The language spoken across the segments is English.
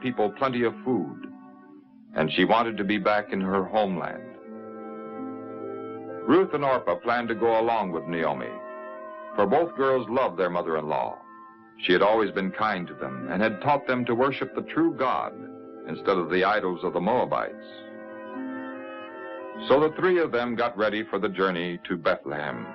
people plenty of food, and she wanted to be back in her homeland. Ruth and Orpah planned to go along with Naomi, for both girls loved their mother-in-law. She had always been kind to them and had taught them to worship the true God instead of the idols of the Moabites. So the three of them got ready for the journey to Bethlehem.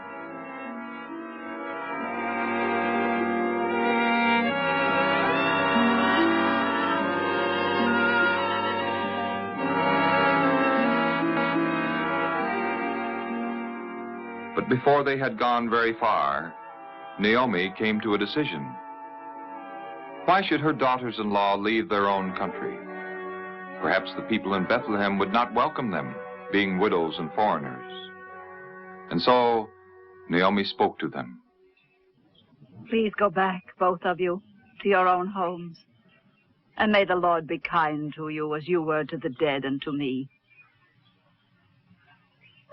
But before they had gone very far, Naomi came to a decision. Why should her daughters-in-law leave their own country? Perhaps the people in Bethlehem would not welcome them, being widows and foreigners. And so Naomi spoke to them. Please go back, both of you, to your own homes. And may the Lord be kind to you as you were to the dead and to me.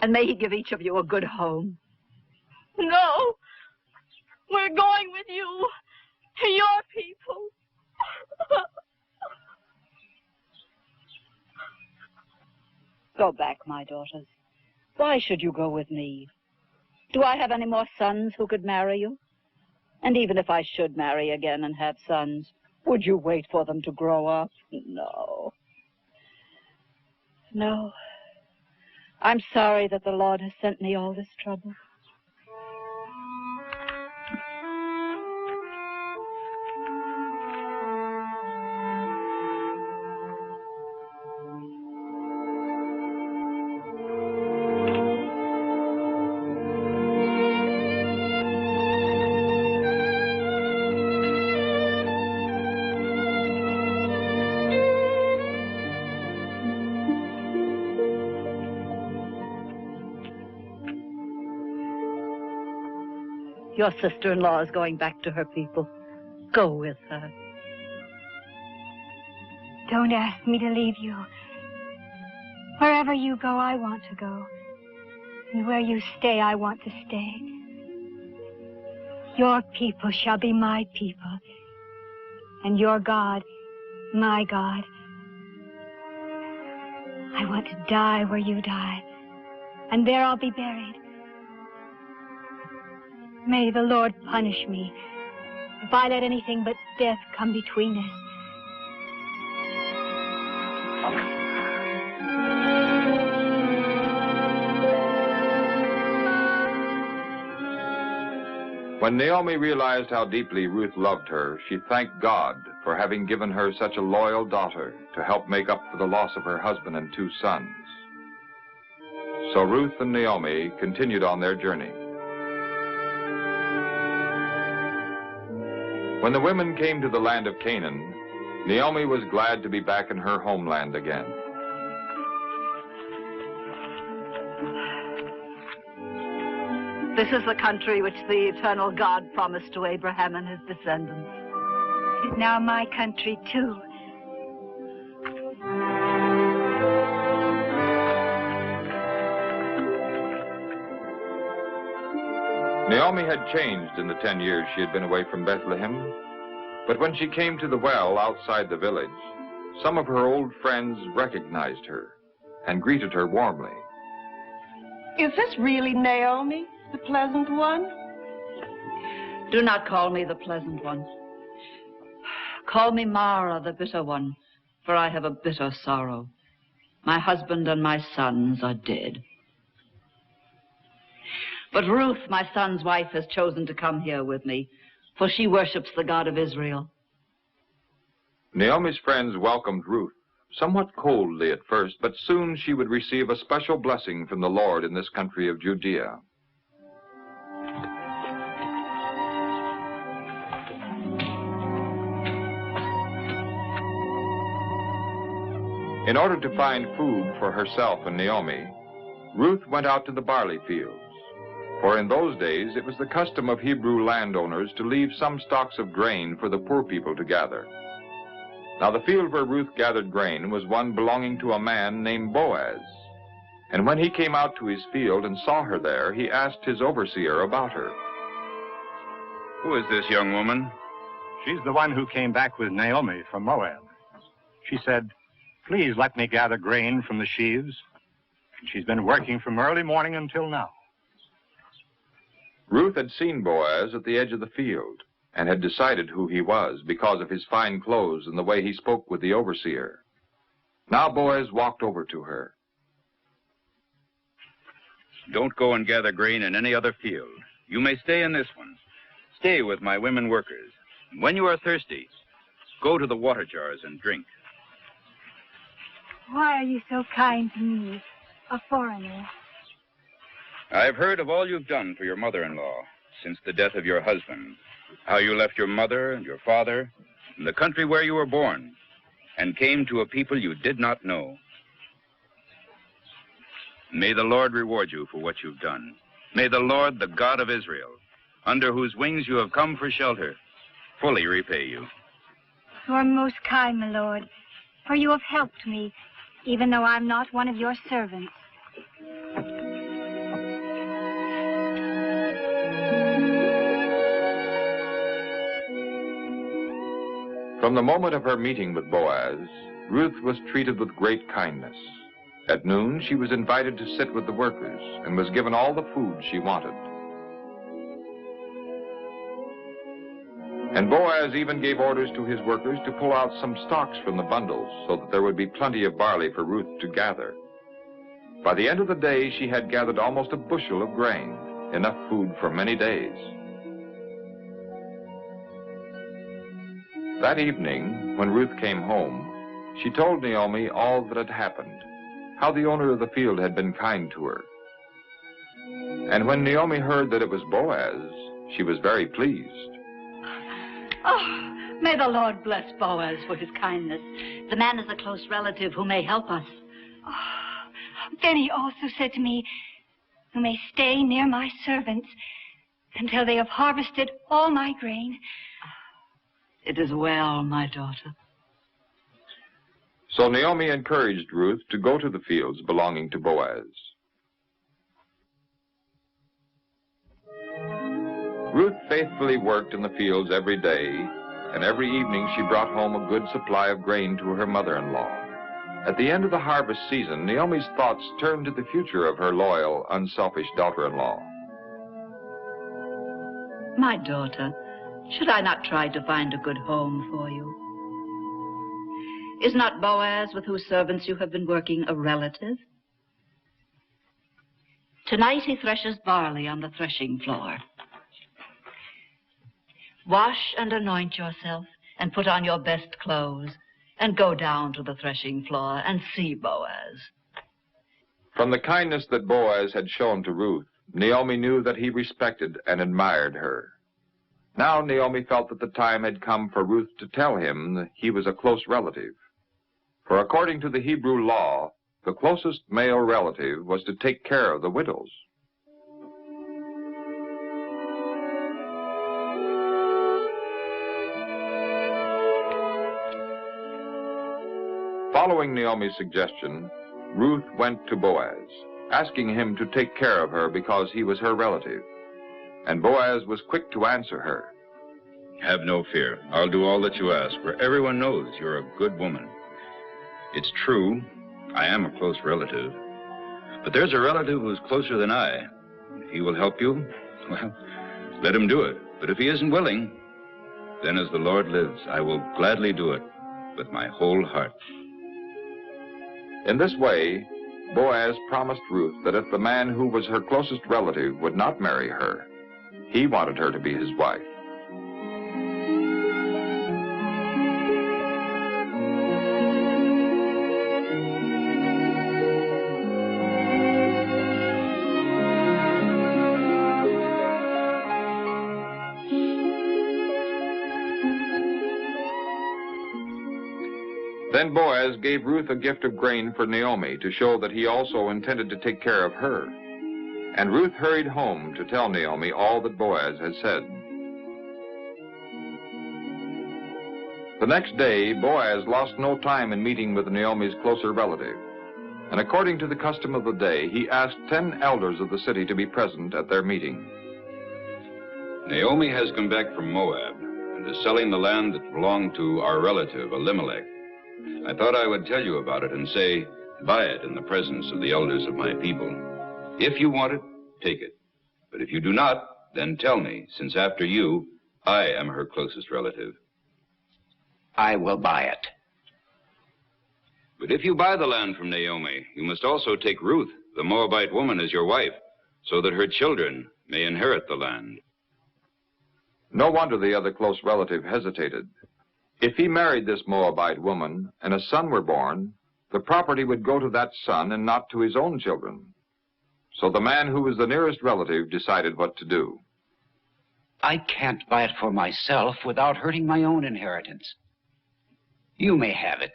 And may he give each of you a good home. No, we're going with you to your people. Go back, my daughters. Why should you go with me? Do I have any more sons who could marry you? And even if I should marry again and have sons, would you wait for them to grow up? No. No. I'm sorry that the Lord has sent me all this trouble. Your sister-in-law is going back to her people. Go with her. Don't ask me to leave you. Wherever you go, I want to go. And where you stay, I want to stay. Your people shall be my people. And your God, my God. I want to die where you die. And there I'll be buried. May the Lord punish me if I let anything but death come between us. When Naomi realized how deeply Ruth loved her, she thanked God for having given her such a loyal daughter to help make up for the loss of her husband and 2 sons. So Ruth and Naomi continued on their journey. When the women came to the land of Canaan, Naomi was glad to be back in her homeland again. This is the country which the eternal God promised to Abraham and his descendants. It is now my country, too. Naomi had changed in the 10 years she had been away from Bethlehem, but when she came to the well outside the village, some of her old friends recognized her and greeted her warmly. Is this really Naomi, the pleasant one? Do not call me the pleasant one. Call me Mara, the bitter one, for I have a bitter sorrow. My husband and my sons are dead. But Ruth, my son's wife, has chosen to come here with me, for she worships the God of Israel. Naomi's friends welcomed Ruth, somewhat coldly at first, but soon she would receive a special blessing from the Lord in this country of Judea. In order to find food for herself and Naomi, Ruth went out to the barley fields. For in those days, it was the custom of Hebrew landowners to leave some stalks of grain for the poor people to gather. Now the field where Ruth gathered grain was one belonging to a man named Boaz. And when he came out to his field and saw her there, he asked his overseer about her. Who is this young woman? She's the one who came back with Naomi from Moab. she said, "Please let me gather grain from the sheaves." And she's been working from early morning until now. Ruth had seen Boaz at the edge of the field and had decided who he was because of his fine clothes and the way he spoke with the overseer. Now Boaz walked over to her. Don't go and gather grain in any other field. You may stay in this one. Stay with my women workers. When you are thirsty, go to the water jars and drink. Why are you so kind to me, a foreigner? I've heard of all you've done for your mother-in-law since the death of your husband. How you left your mother and your father and the country where you were born and came to a people you did not know. May the Lord reward you for what you've done. May the Lord, the God of Israel, under whose wings you have come for shelter, fully repay you. You are most kind, my lord, for you have helped me, even though I'm not one of your servants. From the moment of her meeting with Boaz, Ruth was treated with great kindness. At noon, she was invited to sit with the workers and was given all the food she wanted. And Boaz even gave orders to his workers to pull out some stalks from the bundles so that there would be plenty of barley for Ruth to gather. By the end of the day, she had gathered almost a bushel of grain, enough food for many days. That evening, when Ruth came home, she told Naomi all that had happened, how the owner of the field had been kind to her. And when Naomi heard that it was Boaz, she was very pleased. Oh, may the Lord bless Boaz for his kindness. The man is a close relative who may help us. Oh, then he also said to me, "You may stay near my servants until they have harvested all my grain." It is well, my daughter. So Naomi encouraged Ruth to go to the fields belonging to Boaz. Ruth faithfully worked in the fields every day, and every evening she brought home a good supply of grain to her mother-in-law. At the end of the harvest season, Naomi's thoughts turned to the future of her loyal, unselfish daughter-in-law. My daughter, should I not try to find a good home for you? Is not Boaz, with whose servants you have been working, a relative? Tonight he threshes barley on the threshing floor. Wash and anoint yourself and put on your best clothes and go down to the threshing floor and see Boaz. From the kindness that Boaz had shown to Ruth, Naomi knew that he respected and admired her. Now Naomi felt that the time had come for Ruth to tell him that he was a close relative. For according to the Hebrew law, the closest male relative was to take care of the widows. Following Naomi's suggestion, Ruth went to Boaz, asking him to take care of her because he was her relative. And Boaz was quick to answer her. Have no fear. I'll do all that you ask, for everyone knows you're a good woman. It's true, I am a close relative. But there's a relative who's closer than I. If he will help you, well, let him do it. But if he isn't willing, then as the Lord lives, I will gladly do it with my whole heart. In this way, Boaz promised Ruth that if the man who was her closest relative would not marry her, he wanted her to be his wife. Then Boaz gave Ruth a gift of grain for Naomi to show that he also intended to take care of her. And Ruth hurried home to tell Naomi all that Boaz had said. The next day, Boaz lost no time in meeting with Naomi's closer relative. And according to the custom of the day, he asked 10 elders of the city to be present at their meeting. Naomi has come back from Moab and is selling the land that belonged to our relative, Elimelech. I thought I would tell you about it and say, buy it in the presence of the elders of my people. If you want it, take it. But if you do not, then tell me, since after you, I am her closest relative. I will buy it. But if you buy the land from Naomi, you must also take Ruth, the Moabite woman, as your wife, so that her children may inherit the land. No wonder the other close relative hesitated. If he married this Moabite woman and a son were born, the property would go to that son and not to his own children. So the man who was the nearest relative decided what to do. I can't buy it for myself without hurting my own inheritance. You may have it.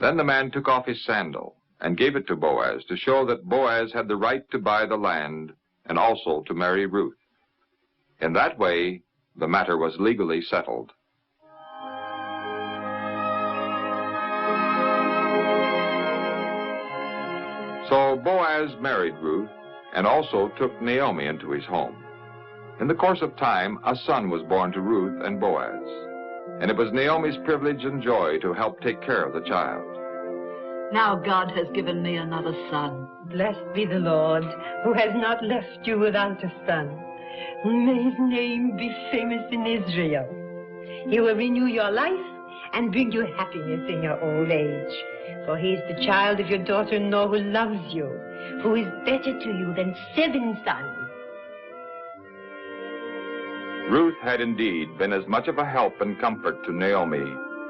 Then the man took off his sandal and gave it to Boaz to show that Boaz had the right to buy the land and also to marry Ruth. In that way, the matter was legally settled. So Boaz married Ruth and also took Naomi into his home. In the course of time, a son was born to Ruth and Boaz, and it was Naomi's privilege and joy to help take care of the child. Now God has given me another son. Blessed be the Lord, who has not left you without a son. May his name be famous in Israel. He will renew your life and bring you happiness in your old age. For he is the child of your daughter-in-law who loves you, who is better to you than 7 sons. Ruth had indeed been as much of a help and comfort to Naomi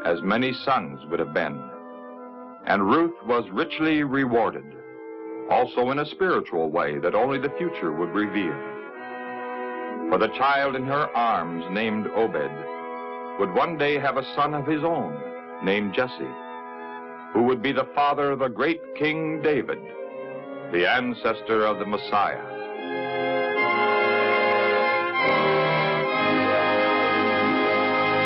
as many sons would have been. And Ruth was richly rewarded, also in a spiritual way that only the future would reveal. For the child in her arms, named Obed, would one day have a son of his own, named Jesse, who would be the father of the great King David, the ancestor of the Messiah.